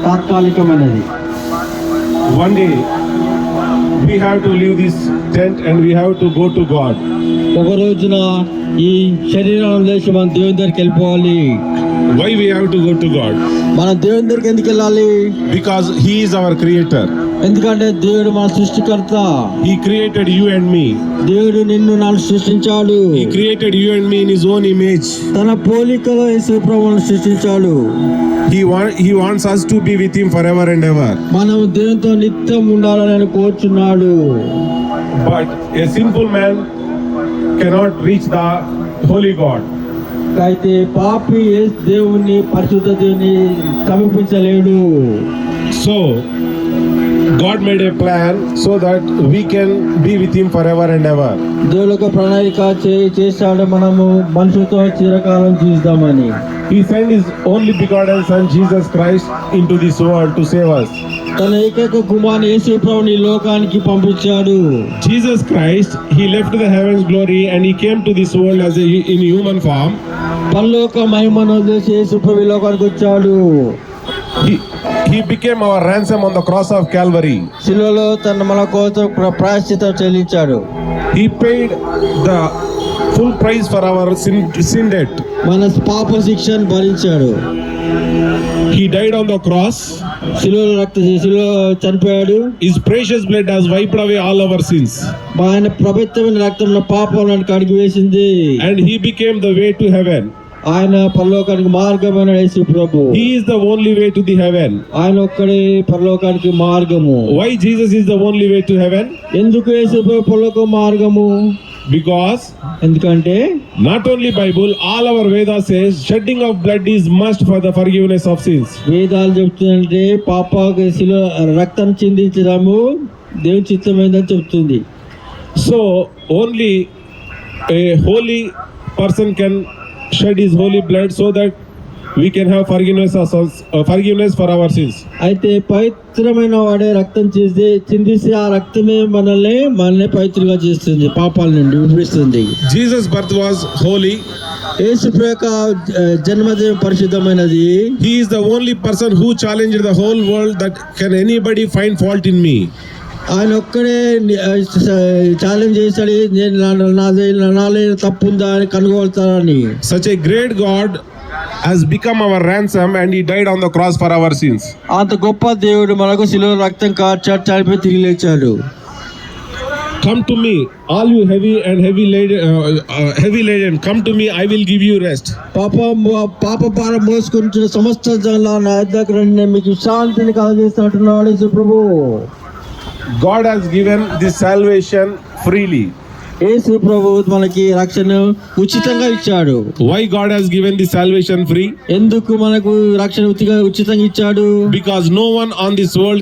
తాత్కాలికమైనది. One day we have to leave this tent and we have to go to God. ఒక రోజున ఈ శరీరం లేచి మనం దేవుని దగ్గరికి వెళ్ళిపోవాలి. Why we have to go to God? మనం దేవుని దగ్గరికి ఎందుకు వెళ్ళాలి? Because He is our creator. ఎందుకంటే దేవుడు మన సృష్టికర్త. He created you and me. దేవుడు నిన్ను నన్ను సృష్టించాడు. He created you and me in His own image. తన పోలికలో యేసు ప్రభువును సృష్టించాడు. He wants us to be with Him forever and ever. మనం దేవునితో నిత్యం ఉండాలని ఆయన కోరుచున్నాడు. But a sinful man cannot reach the holy God. అయితే పాపి దేవుని పరిశుద్ధ దేవుని సమీపించలేడు. So God made a plan so that we can be with Him forever and ever. దేవుడు ఒక ప్రణాళిక చేశాడు, మనము మనుషులతో చిరకాలం జీవిద్దామని. He sent His only begotten Son Jesus Christ into this world to save us. తన ఏకైక కుమారుని యేసు ప్రభువుని ఈ లోకానికి పంపించాడు. Jesus Christ, He left the heaven's glory and He came to this world as in human form. పరలోక మహిమను వదిలేసి యేసు ప్రభు ఈ లోకానికి వచ్చాడు. He became our ransom on the cross of Calvary. శిలువలో తన మన కోసం ప్రాయశ్చిత్తం చెల్లించాడు. He paid the full price for our sin debt. మన పాప శిక్షను భరించాడు. He died on the cross. శిలువలో చనిపోయాడు. His precious blood has wiped away all our sins. ఆయన పవిత్రమైన రక్తంలో పాపాలను కడిగి వేసింది. And He became the way to heaven. ఆయన పరలోకానికి మార్గమైన యేసు ప్రభు. He is the only way to the heaven. ఆయన ఒక్కడే పరలోకానికి మార్గము. Why Jesus is the only way to heaven? ఎందుకు యేసు ప్రభు పరలోక మార్గము? Because ఎందుకంటే not only Bible, all our Vedas says shedding of blood is must for the forgiveness of sins. వేదాలు చెప్తుందంటే పాపకి రక్తం చిందించడము దేవుని చిత్తమైందని చెప్తుంది. So only a holy person can shed his holy blood so that we can have forgiveness for our sins. అయితే పవిత్రమైన వాడే రక్తం చిందిస్తే ఆ రక్తమే మనల్ని పవిత్రంగా చేస్తుంది, పాపాల నుండి విడిపిస్తుంది. Jesus' birth was holy. యేసు యొక్క జన్మదినం పరిశుద్ధమైనది. He is the only person who challenged the whole world that can anybody find fault in me. ఆయన ఒక్కడే ఛాలెంజ్ చేశాడు, నాలో తప్పు ఉందా అని కనుగొల్తారని. Such a great God has become our ransom and He died on the cross for our sins. అంత గొప్ప దేవుడు మనకు శిలువలో రక్తం కార్చాడు, చనిపోయి తిరిగి లేచాడు. Come to me, all you heavy laden, come to me, I will give you rest. పాప భారం మోసుకుంటున్న సమస్త జనులారా నా దగ్గర రండి, నేను మీకు శాంతిని కలగజేస్తున్నట్టున్నాడు యేసు ప్రభు. God has given this salvation freely. యేసు ప్రభు మనకి రక్షణ ఉచితంగా ఇచ్చాడు. Why God has given this salvation free? ఎందుకు మనకు రక్షణ ఉచితంగా ఇచ్చాడు? Because no one on this world